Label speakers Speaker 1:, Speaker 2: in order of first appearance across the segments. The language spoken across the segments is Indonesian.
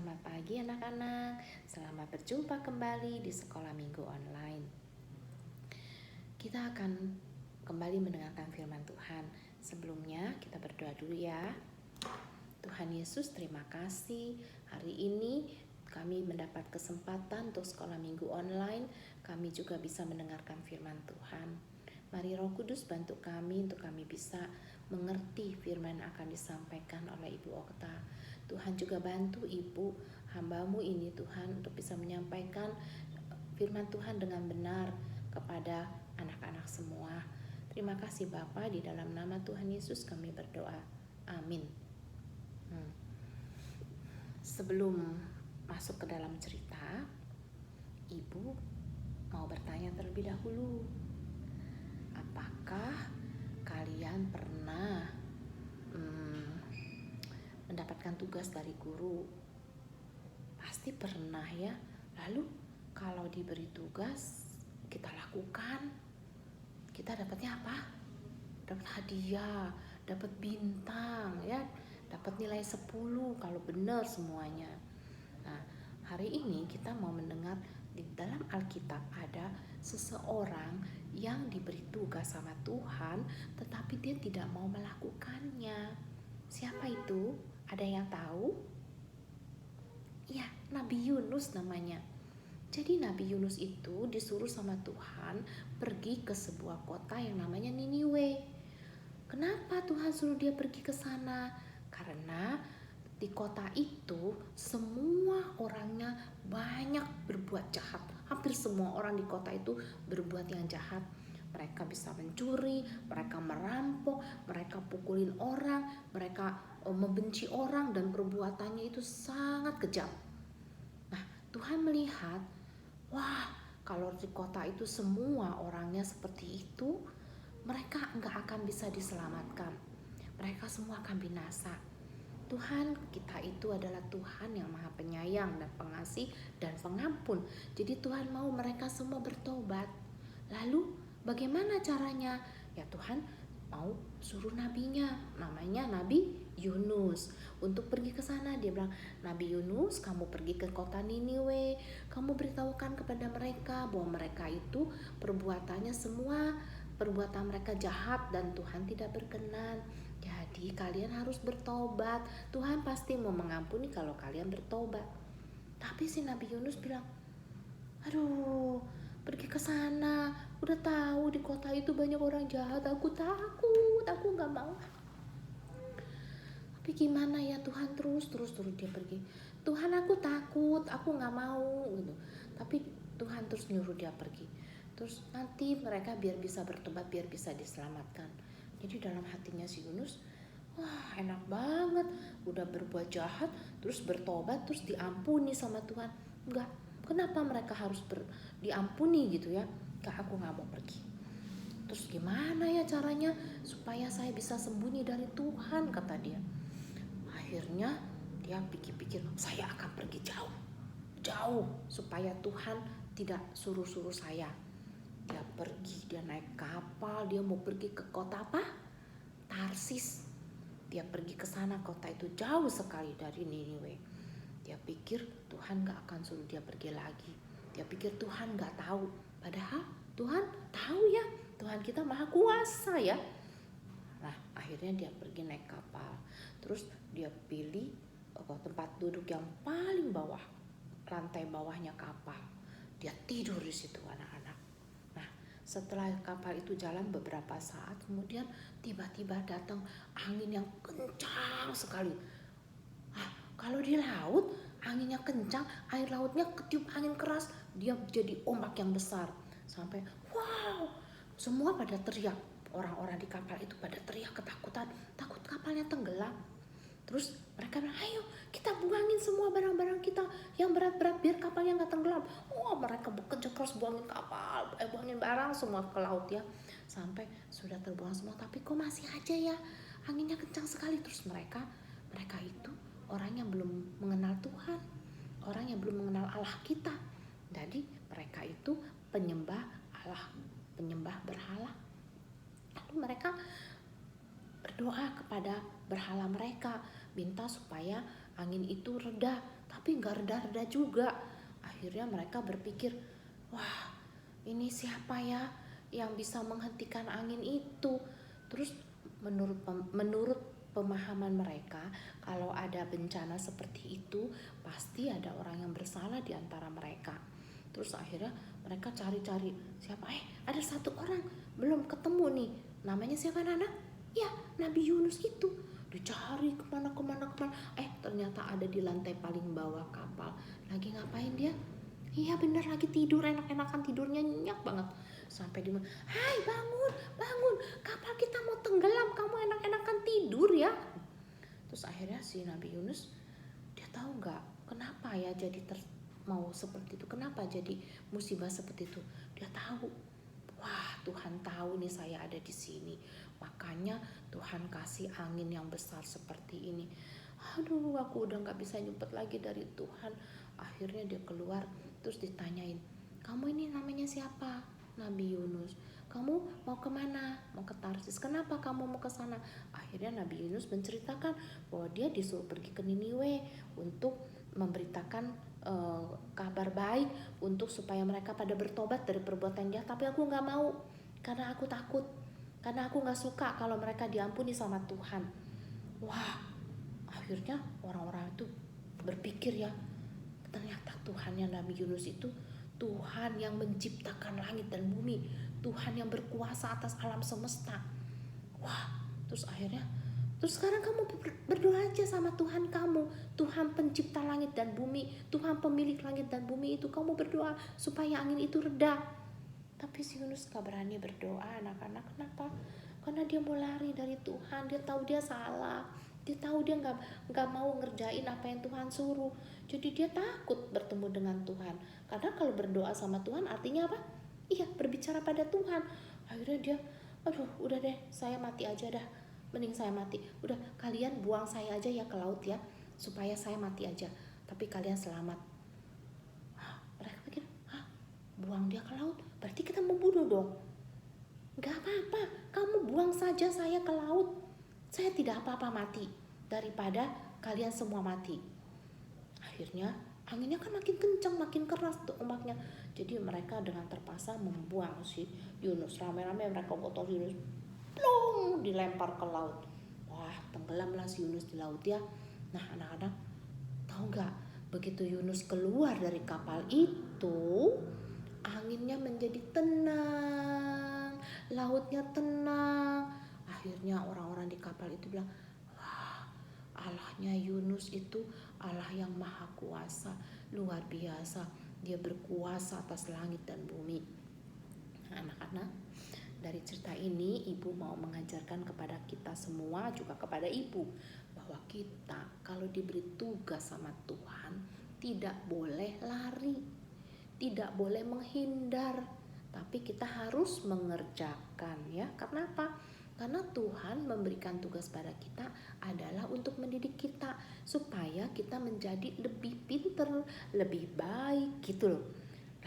Speaker 1: Selamat pagi anak-anak, selamat berjumpa kembali di Sekolah Minggu Online. Kita akan kembali mendengarkan firman Tuhan. Sebelumnya kita berdoa dulu ya. Tuhan Yesus, terima kasih hari ini kami mendapat kesempatan untuk Sekolah Minggu Online. Kami juga bisa mendengarkan firman Tuhan. Mari Roh Kudus bantu kami untuk kami bisa mengerti firman yang akan disampaikan oleh Ibu Okta. Tuhan juga bantu Ibu hamba-Mu ini Tuhan untuk bisa menyampaikan firman Tuhan dengan benar kepada anak-anak semua. Terima kasih Bapa, di dalam nama Tuhan Yesus kami berdoa. Amin. Sebelum masuk ke dalam cerita, Ibu mau bertanya terlebih dahulu. Apakah kalian pernah mendapatkan tugas dari guru? Pasti pernah ya. Lalu kalau diberi tugas kita lakukan, kita dapatnya apa? Dapat hadiah, dapat bintang ya, dapat nilai 10 kalau benar semuanya. Nah, hari ini kita mau mendengar di dalam Alkitab ada seseorang yang diberi tugas sama Tuhan tetapi dia tidak mau melakukannya. Siapa itu? Ada yang tahu? Ya, Nabi Yunus namanya. Jadi Nabi Yunus itu disuruh sama Tuhan pergi ke sebuah kota yang namanya Niniwe. Kenapa Tuhan suruh dia pergi ke sana? Karena di kota itu semua orangnya banyak berbuat jahat. Hampir semua orang di kota itu berbuat yang jahat. Mereka bisa mencuri, mereka merampok, mereka pukulin orang, mereka membenci orang dan perbuatannya itu sangat kejam. Nah, Tuhan melihat, wah, kalau di kota itu semua orangnya seperti itu, mereka nggak akan bisa diselamatkan. Mereka semua akan binasa. Tuhan kita itu adalah Tuhan yang maha penyayang dan pengasih dan pengampun. Jadi Tuhan mau mereka semua bertobat. Lalu bagaimana caranya? Ya Tuhan mau suruh nabinya, namanya Nabi Yunus, untuk pergi ke sana. Dia bilang, Nabi Yunus, kamu pergi ke kota Niniwe, kamu beritahukan kepada mereka bahwa mereka itu perbuatannya semua perbuatan mereka jahat dan Tuhan tidak berkenan. Jadi kalian harus bertobat. Tuhan pasti mau mengampuni kalau kalian bertobat. Tapi si Nabi Yunus bilang, aduh, pergi ke sana, udah tahu di kota itu banyak orang jahat, aku takut, aku nggak mau. Tapi gimana ya Tuhan, terus dia pergi. Tuhan, aku takut, aku nggak mau gitu. Tapi Tuhan terus nyuruh dia pergi. Terus nanti mereka biar bisa bertobat, biar bisa diselamatkan. Jadi dalam hatinya si Yunus, wah enak banget, udah berbuat jahat, terus bertobat, terus diampuni sama Tuhan. Enggak, kenapa mereka harus diampuni gitu ya? Aku nggak mau pergi. Terus gimana ya caranya supaya saya bisa sembunyi dari Tuhan, kata dia. Akhirnya dia pikir-pikir, saya akan pergi jauh supaya Tuhan tidak suruh-suruh saya. Dia pergi, dia naik kapal, dia mau pergi ke kota apa? Tarsis. Dia pergi ke sana, kota itu jauh sekali dari Niniwe. Dia pikir Tuhan gak akan suruh dia pergi lagi. Dia pikir Tuhan gak tahu. Padahal Tuhan tahu ya. Tuhan kita maha kuasa ya. Nah, akhirnya dia pergi naik kapal. Terus dia pilih tempat duduk yang paling bawah, lantai bawahnya kapal. Dia tidur di situ anak-anak. Nah, setelah kapal itu jalan beberapa saat, kemudian tiba-tiba datang angin yang kencang sekali. Kalau di laut anginnya kencang, air lautnya ketiup angin keras, dia jadi ombak yang besar. Sampai wow, semua pada teriak. Orang-orang di kapal itu pada teriak ketakutan, takut kapalnya tenggelam. Terus mereka bilang, ayo kita buangin semua barang-barang kita yang berat-berat biar kapalnya nggak tenggelam. Mereka bekerja keras buangin kapal, buangin barang semua ke laut ya. Sampai sudah terbuang semua, tapi kok masih aja ya anginnya kencang sekali. Terus mereka itu orang yang belum mengenal Tuhan, orang yang belum mengenal Allah kita. Jadi mereka itu penyembah Allah, penyembah berhala. Lalu mereka berdoa kepada berhala mereka, minta supaya angin itu reda. Tapi tapi nggak reda-reda juga. Akhirnya mereka berpikir, wah ini siapa ya yang bisa menghentikan angin itu. Terus menurut pemahaman mereka, kalau ada bencana seperti itu pasti ada orang yang bersalah di antara mereka. Terus akhirnya mereka cari-cari siapa, ada satu orang belum ketemu nih, namanya siapa Nana? Ya, Nabi Yunus itu. Dicari kemana, ternyata ada di lantai paling bawah kapal. Lagi ngapain dia? Iya bener, lagi tidur, enak-enakan tidurnya, nyenyak banget. Sampai dia, hai bangun, kapal kita mau tenggelam, kamu enak-enakan tidur ya. Terus akhirnya si Nabi Yunus, dia tahu nggak kenapa ya jadi mau seperti itu, kenapa jadi musibah seperti itu. Dia tahu, wah Tuhan tahu nih saya ada di sini, makanya Tuhan kasih angin yang besar seperti ini. Aduh, aku udah nggak bisa nyumpet lagi dari Tuhan. Akhirnya dia keluar, terus ditanyain, kamu ini namanya siapa? Nabi Yunus. Kamu mau kemana? Mau ke Tarsis. Kenapa kamu mau ke sana? Akhirnya Nabi Yunus menceritakan bahwa dia disuruh pergi ke Niniwe untuk memberitakan kabar baik untuk supaya mereka pada bertobat dari perbuatan jahat. Tapi aku nggak mau, karena aku takut, karena aku nggak suka kalau mereka diampuni sama Tuhan. Wah, akhirnya orang-orang itu berpikir ya, ternyata Tuhannya Nabi Yunus itu Tuhan yang menciptakan langit dan bumi, Tuhan yang berkuasa atas alam semesta. Wah, terus akhirnya, terus sekarang kamu berdoa aja sama Tuhan kamu, Tuhan pencipta langit dan bumi, Tuhan pemilik langit dan bumi itu, kamu berdoa supaya angin itu reda. Tapi si Yunus gak berani berdoa, anak-anak. Kenapa? Karena dia mau lari dari Tuhan, dia tahu dia salah, dia tahu dia nggak mau ngerjain apa yang Tuhan suruh. Jadi dia takut bertemu dengan Tuhan. Karena kalau berdoa sama Tuhan artinya apa? Iya, berbicara pada Tuhan. Akhirnya dia, aduh udah deh, saya mati aja dah, mending saya mati. Udah, kalian buang saya aja ya ke laut ya, supaya saya mati aja, tapi kalian selamat. Mereka pikir, buang dia ke laut berarti kita membunuh dong. Gak apa-apa, kamu buang saja saya ke laut, saya tidak apa-apa mati daripada kalian semua mati. Akhirnya anginnya kan makin kencang, makin keras tuh ombaknya. Jadi mereka dengan terpaksa membuang si Yunus. Rame-rame mereka botol Yunus, plung, dilempar ke laut. Wah, tenggelamlah si Yunus di laut ya. Nah anak-anak tahu nggak, begitu Yunus keluar dari kapal itu, anginnya menjadi tenang, lautnya tenang. Akhirnya orang-orang di kapal itu bilang, wah, Allahnya Yunus itu Allah yang maha kuasa, luar biasa, dia berkuasa atas langit dan bumi. Anak-anak, dari cerita ini ibu mau mengajarkan kepada kita semua, juga kepada ibu, bahwa kita kalau diberi tugas sama Tuhan tidak boleh lari, tidak boleh menghindar, tapi kita harus mengerjakan ya. Karena apa? Karena Tuhan memberikan tugas pada kita adalah untuk mendidik kita supaya kita menjadi lebih pintar, lebih baik gitu loh.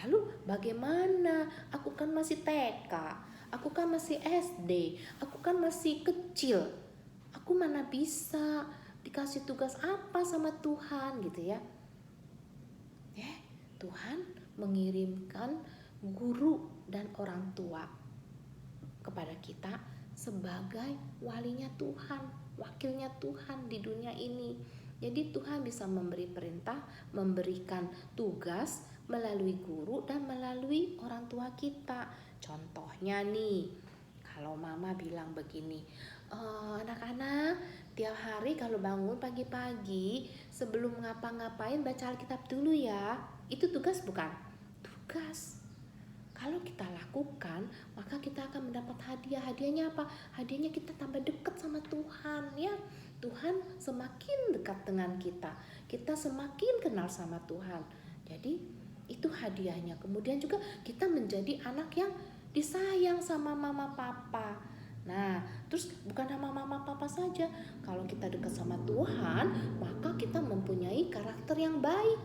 Speaker 1: Lalu bagaimana? Aku kan masih TK, aku kan masih SD, aku kan masih kecil. Aku mana bisa dikasih tugas apa sama Tuhan gitu ya. Tuhan mengirimkan guru dan orang tua kepada kita sebagai walinya Tuhan, wakilnya Tuhan di dunia ini. Jadi Tuhan bisa memberi perintah, memberikan tugas melalui guru dan melalui orang tua kita. Contohnya nih, kalau mama bilang begini, anak-anak tiap hari kalau bangun pagi-pagi sebelum ngapa-ngapain baca Alkitab dulu ya. Itu tugas bukan? Tugas. Kalau kita lakukan, maka kita akan mendapat hadiah. Hadiahnya apa? Hadiahnya kita tambah dekat sama Tuhan ya. Tuhan semakin dekat dengan kita, kita semakin kenal sama Tuhan. Jadi itu hadiahnya. Kemudian juga kita menjadi anak yang disayang sama mama papa. Nah, terus bukan sama mama papa saja. Kalau kita dekat sama Tuhan, maka kita mempunyai karakter yang baik,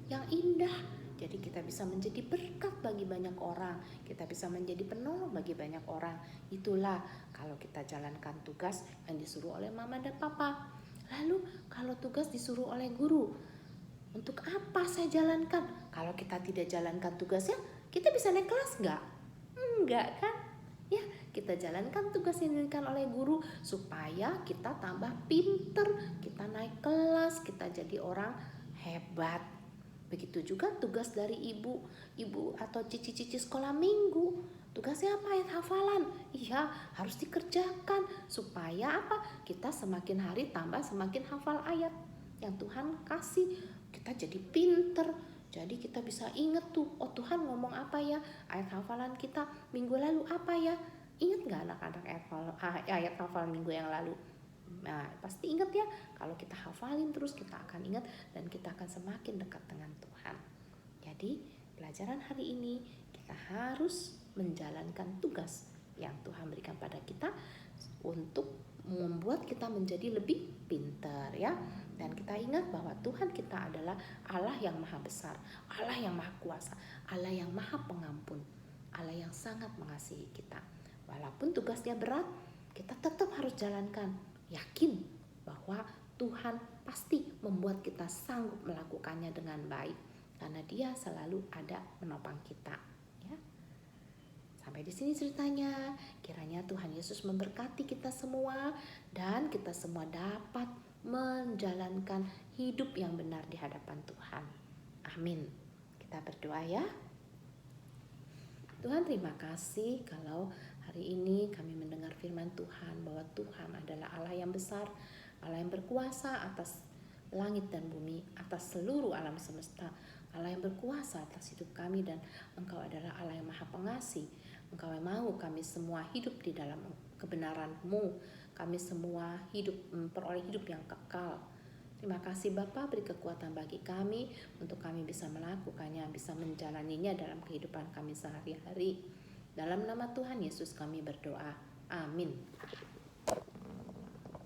Speaker 1: yang indah. Jadi kita bisa menjadi berkat bagi banyak orang, kita bisa menjadi penolong bagi banyak orang. Itulah kalau kita jalankan tugas yang disuruh oleh mama dan papa. Lalu kalau tugas disuruh oleh guru, Untuk apa saya jalankan? Kalau kita tidak jalankan tugasnya, kita bisa naik kelas nggak? Enggak kan? Ya, kita jalankan tugas yang diberikan oleh guru supaya kita tambah pinter, kita naik kelas, kita jadi orang hebat. Begitu juga tugas dari ibu atau cici-cici sekolah minggu. Tugasnya apa? Ayat hafalan. Iya, harus dikerjakan supaya apa? Kita semakin hari tambah semakin hafal ayat yang Tuhan kasih. Kita jadi pinter. Jadi kita bisa ingat tuh, oh Tuhan ngomong apa ya? Ayat hafalan kita minggu lalu apa ya? Ingat gak anak-anak ayat hafalan minggu yang lalu? Nah, pasti ingat ya. Kalau kita hafalin terus, kita akan ingat dan kita akan semakin dekat dengan Tuhan. Jadi, pelajaran hari ini kita harus menjalankan tugas yang Tuhan berikan pada kita untuk membuat kita menjadi lebih pintar ya. Dan kita ingat bahwa Tuhan kita adalah Allah yang maha besar, Allah yang maha kuasa, Allah yang maha pengampun, Allah yang sangat mengasihi kita. Walaupun tugasnya berat, kita tetap harus jalankan. Yakin bahwa Tuhan pasti membuat kita sanggup melakukannya dengan baik, karena Dia selalu ada menopang kita. Ya. Sampai di sini ceritanya. Kiranya Tuhan Yesus memberkati kita semua dan kita semua dapat menjalankan hidup yang benar di hadapan Tuhan. Amin. Kita berdoa ya. Tuhan, terima kasih kalau hari ini kami mendengar firman Tuhan bahwa Tuhan adalah Allah yang besar, Allah yang berkuasa atas langit dan bumi, atas seluruh alam semesta, Allah yang berkuasa atas hidup kami, dan Engkau adalah Allah yang maha pengasih. Engkau yang mau kami semua hidup di dalam kebenaran-Mu, kami semua memperoleh hidup yang kekal. Terima kasih Bapa, beri kekuatan bagi kami untuk kami bisa melakukannya, bisa menjalaninya dalam kehidupan kami sehari-hari. Dalam nama Tuhan Yesus kami berdoa. Amin.